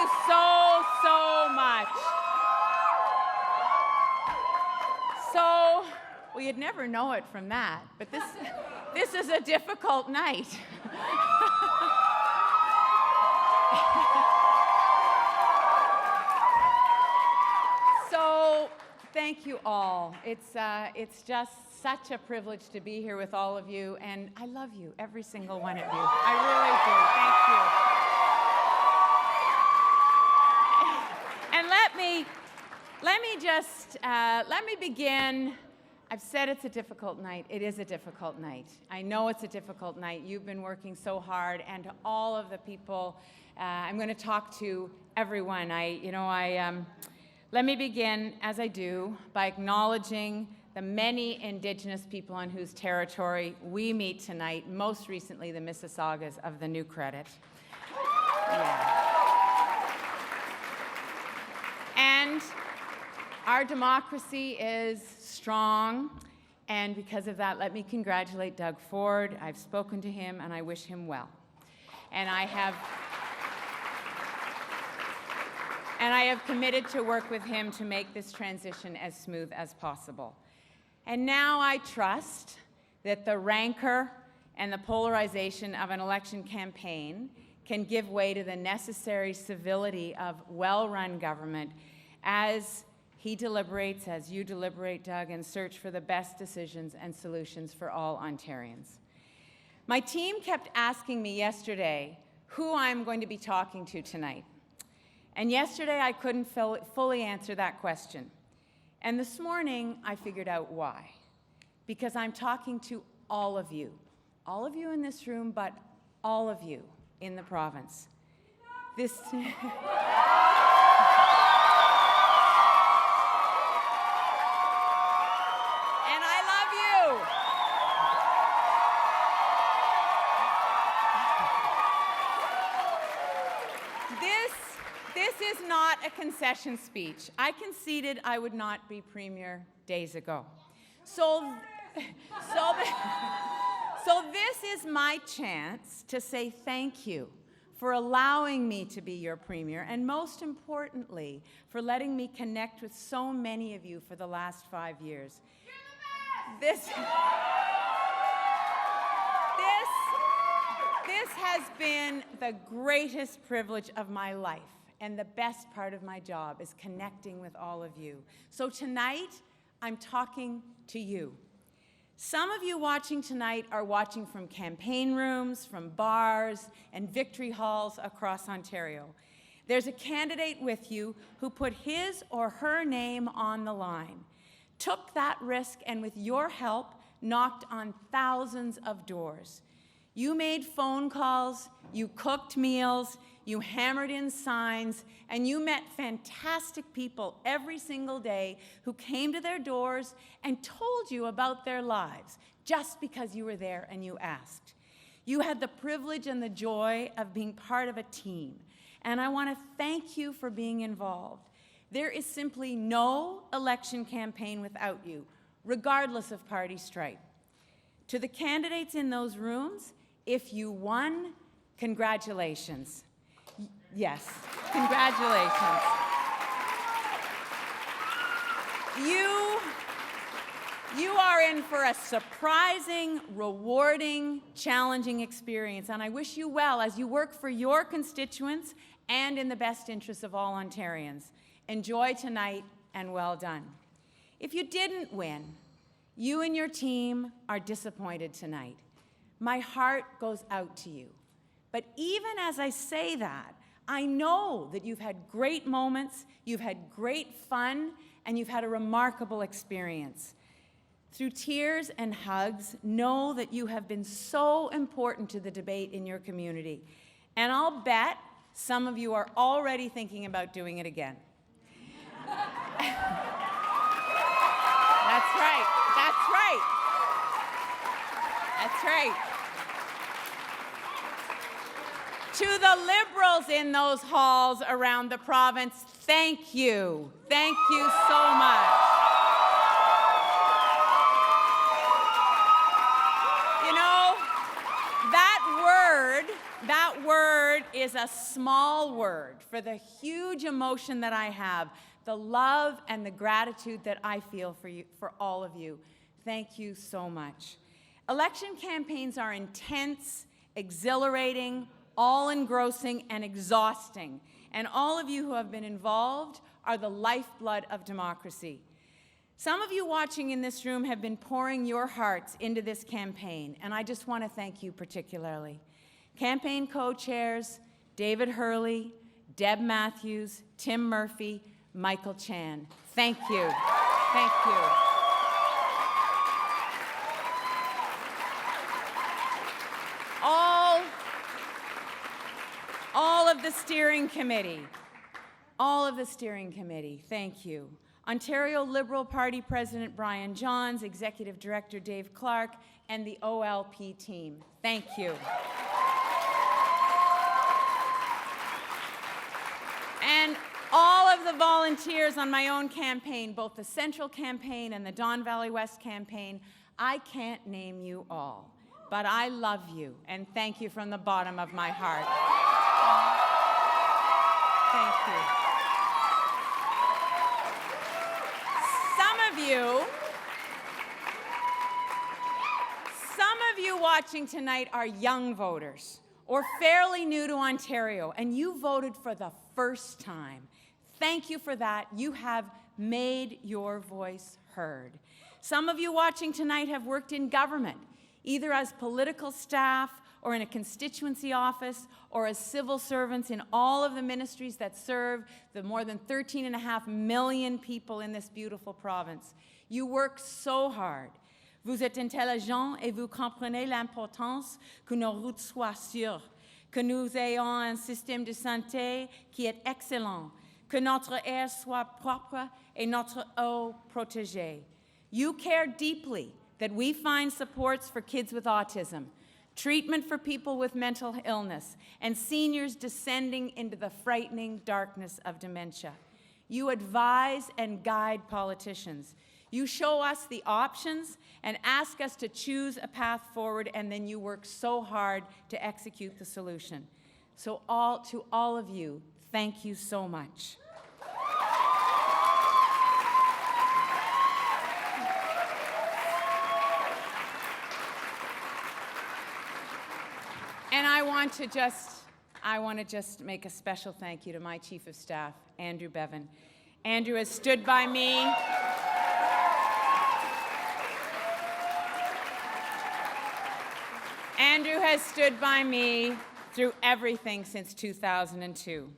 you so, so much. So, well, you'd never know it from that, but this is a difficult night. So, thank you all. It's just such a privilege to be here with all of you, and I love you, every single one of you. I really do. Thank you. And let me begin. I've said it's a difficult night. It is a difficult night. I know it's a difficult night. You've been working so hard, and to all of the people, I'm going to talk to everyone. Let me begin, as I do, by acknowledging the many Indigenous people on whose territory we meet tonight, most recently the Mississaugas of the New Credit. Yeah. And our democracy is strong, and because of that, let me congratulate Doug Ford. I've spoken to him, and I wish him well. And I have committed to work with him to make this transition as smooth as possible. And now I trust that the rancor and the polarization of an election campaign can give way to the necessary civility of well-run government as he deliberates, as you deliberate, Doug, and search for the best decisions and solutions for all Ontarians. My team kept asking me yesterday who I'm going to be talking to tonight. And yesterday I couldn't fully answer that question. And this morning I figured out why. Because I'm talking to all of you in this room, but all of you in the province. This is not a concession speech. I conceded I would not be Premier days ago. So this is my chance to say thank you for allowing me to be your Premier, and most importantly, for letting me connect with so many of you for the last 5 years. You're the best! This has been the greatest privilege of my life. And the best part of my job is connecting with all of you. So tonight, I'm talking to you. Some of you watching tonight are watching from campaign rooms, from bars, and victory halls across Ontario. There's a candidate with you who put his or her name on the line, took that risk, and with your help, knocked on thousands of doors. You made phone calls, you cooked meals, you hammered in signs, and you met fantastic people every single day who came to their doors and told you about their lives just because you were there and you asked. You had the privilege and the joy of being part of a team, and I want to thank you for being involved. There is simply no election campaign without you, regardless of party stripe. To the candidates in those rooms, if you won, congratulations. Yes, congratulations. You are in for a surprising, rewarding, challenging experience, and I wish you well as you work for your constituents and in the best interests of all Ontarians. Enjoy tonight, and well done. If you didn't win, you and your team are disappointed tonight. My heart goes out to you. But even as I say that, I know that you've had great moments, you've had great fun, and you've had a remarkable experience. Through tears and hugs, know that you have been so important to the debate in your community. And I'll bet some of you are already thinking about doing it again. That's right. That's right. That's right. To the Liberals in those halls around the province, thank you. Thank you so much. You know, that word word is a small word for the huge emotion that I have, the love and the gratitude that I feel for you, for all of you. Thank you so much. Election campaigns are intense, exhilarating, all-engrossing, and exhausting. And all of you who have been involved are the lifeblood of democracy. Some of you watching in this room have been pouring your hearts into this campaign, and I just want to thank you particularly. Campaign co-chairs, David Hurley, Deb Matthews, Tim Murphy, Michael Chan. Thank you. Thank you. All of the steering committee, thank you. Ontario Liberal Party President Brian Johns, Executive Director Dave Clark, and the OLP team, thank you. And all of the volunteers on my own campaign, both the Central campaign and the Don Valley West campaign, I can't name you all, but I love you, and thank you from the bottom of my heart. Thank you. Some of you watching tonight are young voters or fairly new to Ontario, and you voted for the first time. Thank you for that. You have made your voice heard. Some of you watching tonight have worked in government, either as political staff or in a constituency office or as civil servants in all of the ministries that serve the more than 13.5 million people in this beautiful province. You work so hard. Vous êtes intelligents et vous comprenez l'importance que nos routes soient sûres, que nous ayons un système de santé qui est excellent, que notre air soit propre et notre eau protégée. You care deeply that we find supports for kids with autism, treatment for people with mental illness, and seniors descending into the frightening darkness of dementia. You advise and guide politicians. You show us the options and ask us to choose a path forward, and then you work so hard to execute the solution. So to all of you, thank you so much. And I want to just make a special thank you to my Chief of Staff, Andrew Bevan. Andrew has stood by me. Andrew has stood by me through everything since 2002.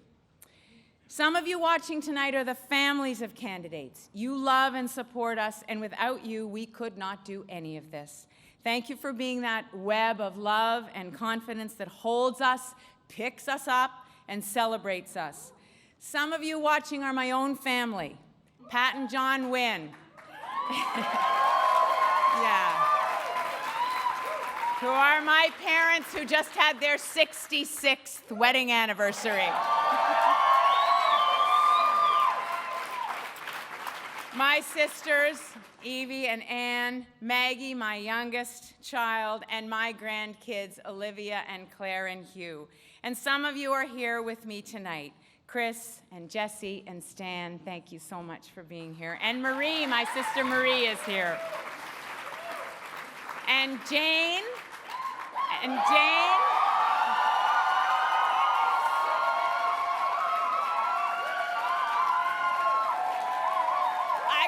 Some of you watching tonight are the families of candidates. You love and support us, and without you, we could not do any of this. Thank you for being that web of love and confidence that holds us, picks us up, and celebrates us. Some of you watching are my own family, Pat and John Wynne. Yeah. Who are my parents who just had their 66th wedding anniversary. My sisters, Evie and Anne, Maggie, my youngest child, and my grandkids, Olivia and Claire and Hugh. And some of you are here with me tonight. Chris and Jesse and Stan, thank you so much for being here. And Marie, my sister Marie is here. And Jane, I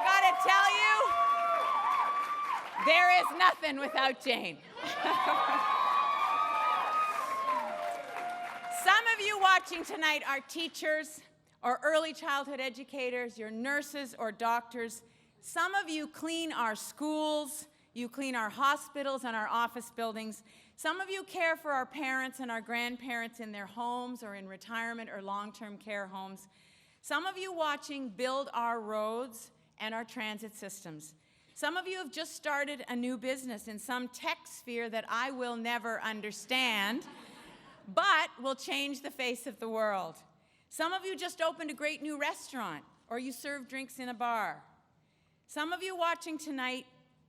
gotta tell you, there is nothing without Jane. Some of you watching tonight are teachers or early childhood educators, you're nurses or doctors. Some of you clean our schools, you clean our hospitals and our office buildings. Some of you care for our parents and our grandparents in their homes or in retirement or long-term care homes. Some of you watching build our roads and our transit systems. Some of you have just started a new business in some tech sphere that I will never understand, but will change the face of the world. Some of you just opened a great new restaurant, or you serve drinks in a bar. Some of you watching tonight,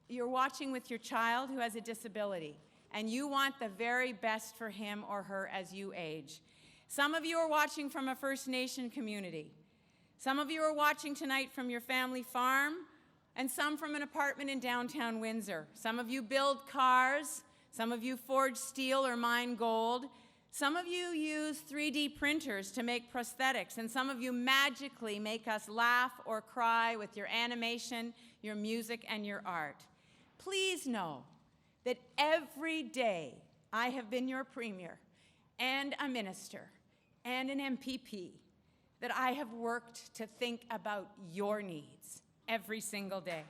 you're watching with your child who has a disability, and you want the very best for him or her as you age. Some of you are watching from a First Nation community. Some of you are watching tonight from your family farm, and some from an apartment in downtown Windsor. Some of you build cars. Some of you forge steel or mine gold. Some of you use 3D printers to make prosthetics, and some of you magically make us laugh or cry with your animation, your music, and your art. Please know that every day I have been your premier and a minister and an MPP, that I have worked to think about your needs every single day.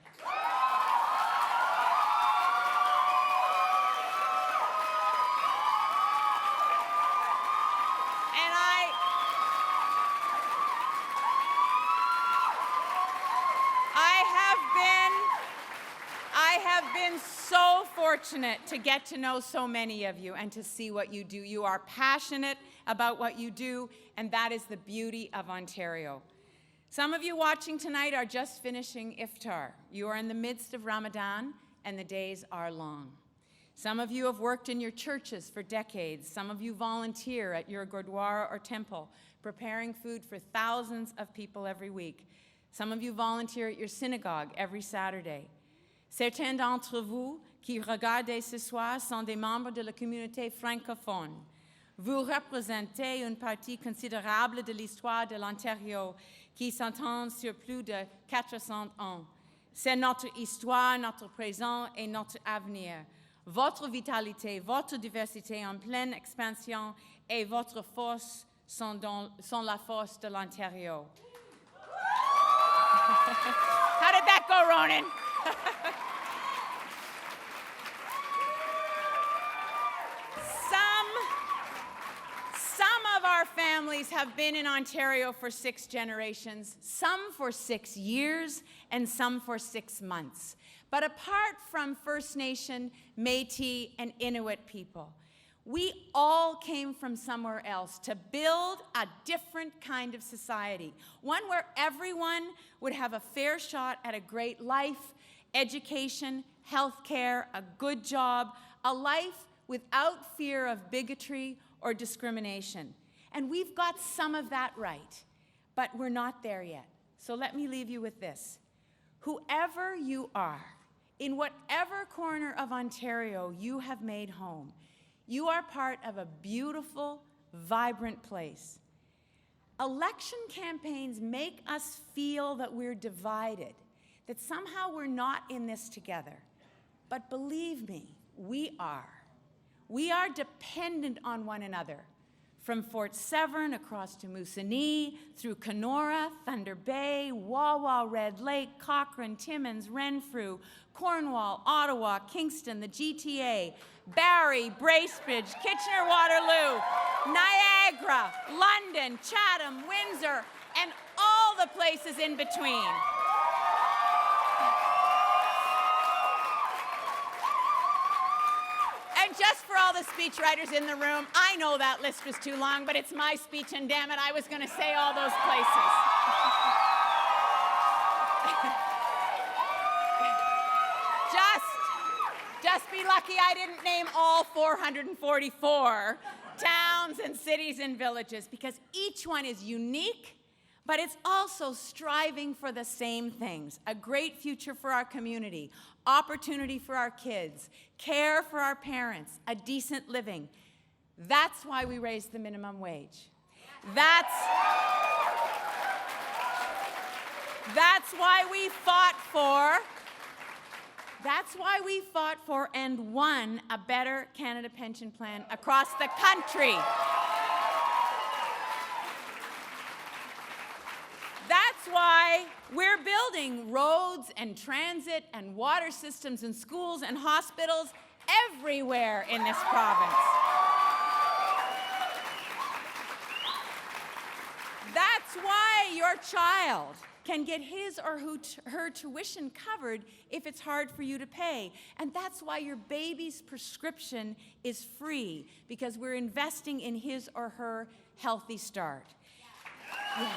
I have been so fortunate to get to know so many of you and to see what you do. You are passionate about what you do, and that is the beauty of Ontario. Some of you watching tonight are just finishing iftar. You are in the midst of Ramadan, and the days are long. Some of you have worked in your churches for decades. Some of you volunteer at your gurdwara or temple, preparing food for thousands of people every week. Some of you volunteer at your synagogue every Saturday. Certains d'entre vous qui regardent ce soir sont des membres de la communauté francophone. Vous représentez une partie considérable de l'histoire de l'Ontario qui s'étend sur plus de 400 ans. C'est notre histoire, notre présent et notre avenir. Votre vitalité, votre diversité en pleine expansion et votre force sont la force de l'Ontario. How did that go, Ronan? Some of our families have been in Ontario for 6 generations, some for 6 years, and some for 6 months. But apart from First Nation, Métis, and Inuit people, we all came from somewhere else to build a different kind of society, one where everyone would have a fair shot at a great life, education, health care, a good job, a life without fear of bigotry or discrimination. And we've got some of that right, but we're not there yet. So let me leave you with this. Whoever you are, in whatever corner of Ontario you have made home, you are part of a beautiful, vibrant place. Election campaigns make us feel that we're divided, that somehow we're not in this together. But believe me, we are. We are dependent on one another. From Fort Severn across to Moosonee, through Kenora, Thunder Bay, Wawa, Red Lake, Cochrane, Timmins, Renfrew, Cornwall, Ottawa, Kingston, the GTA, Barrie, Bracebridge, Kitchener-Waterloo, Niagara, London, Chatham, Windsor, and all the places in between. And just for all the speechwriters in the room, I know that list was too long, but it's my speech, and damn it, I was going to say all those places. Just be lucky I didn't name all 444 towns and cities and villages, because each one is unique, but it's also striving for the same things: a great future for our community, opportunity for our kids, care for our parents, a decent living. That's why we raised the minimum wage. That's why we fought for and won a better Canada pension plan across the country. That's why we're building roads and transit and water systems and schools and hospitals everywhere in this province. That's why your child can get his or her tuition covered if it's hard for you to pay. And that's why your baby's prescription is free, because we're investing in his or her healthy start. Yeah.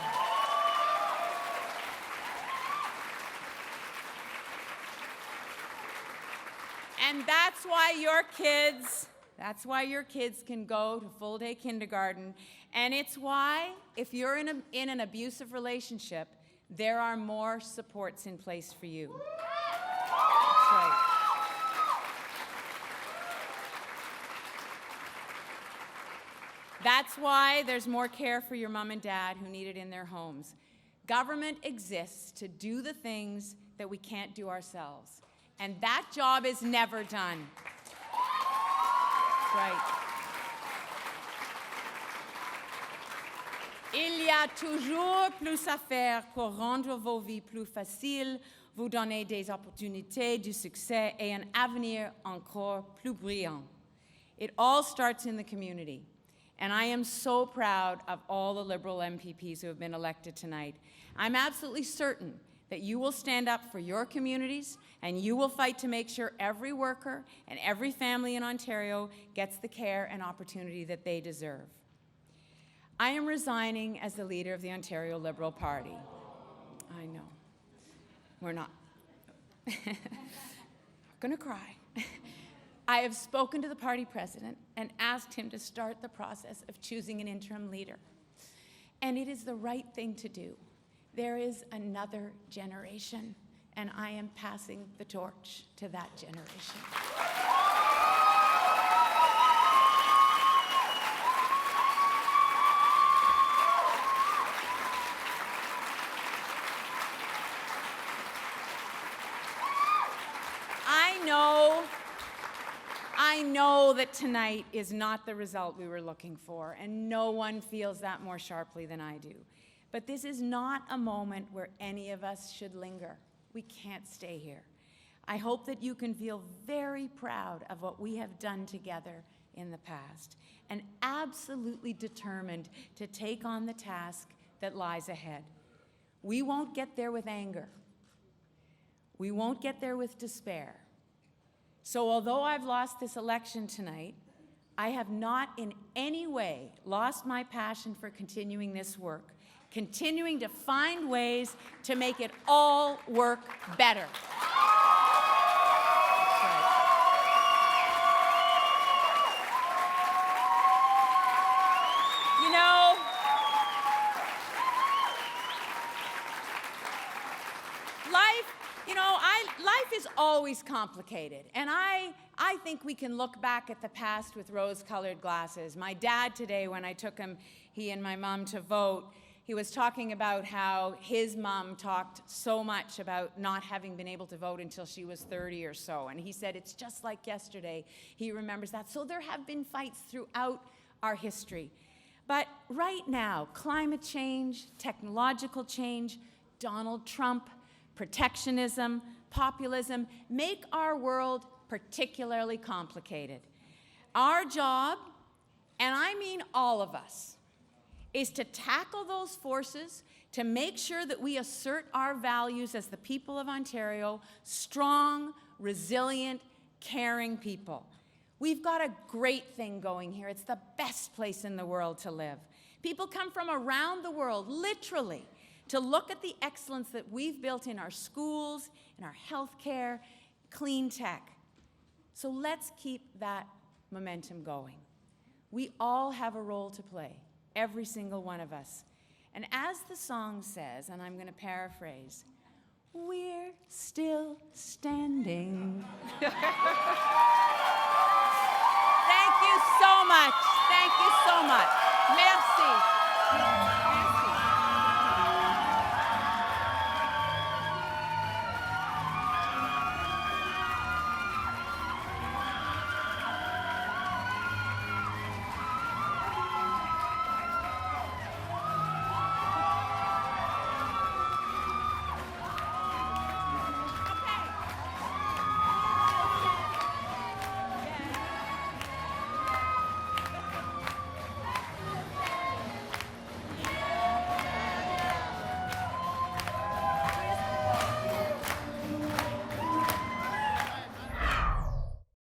And that's why your kids can go to full-day kindergarten And it's why, if you're in an abusive relationship, there are more supports in place for you. That's right. That's why there's more care for your mom and dad who need it in their homes. Government exists to do the things that we can't do ourselves. And that job is never done. That's right. Il y a toujours plus à faire pour rendre vos vies plus faciles, vous donner des opportunités, du succès et un avenir encore plus brillant. It all starts in the community. And I am so proud of all the Liberal MPPs who have been elected tonight. I'm absolutely certain that you will stand up for your communities and you will fight to make sure every worker and every family in Ontario gets the care and opportunity that they deserve. I am resigning as the leader of the Ontario Liberal Party. I know. We're not. I'm gonna cry. I have spoken to the party president and asked him to start the process of choosing an interim leader. And it is the right thing to do. There is another generation, and I am passing the torch to that generation. I know that tonight is not the result we were looking for, and no one feels that more sharply than I do. But this is not a moment where any of us should linger. We can't stay here. I hope that you can feel very proud of what we have done together in the past, and absolutely determined to take on the task that lies ahead. We won't get there with anger. We won't get there with despair. So although I've lost this election tonight, I have not in any way lost my passion for continuing this work, continuing to find ways to make it all work better. That's right. You know, life is always complicated, and I think we can look back at the past with rose-colored glasses. My dad today, when I took he and my mom to vote, he was talking about how his mom talked so much about not having been able to vote until she was 30 or so, and he said it's just like yesterday. He remembers that. So there have been fights throughout our history. But right now, climate change, technological change, Donald Trump, protectionism, populism make our world particularly complicated. Our job, and I mean all of us, is to tackle those forces, to make sure that we assert our values as the people of Ontario, strong, resilient, caring people. We've got a great thing going here. It's the best place in the world to live. People come from around the world, literally, to look at the excellence that we've built in our schools, in our healthcare, clean tech. So let's keep that momentum going. We all have a role to play, every single one of us. And as the song says, and I'm going to paraphrase, we're still standing. Thank you so much. Thank you so much. Merci.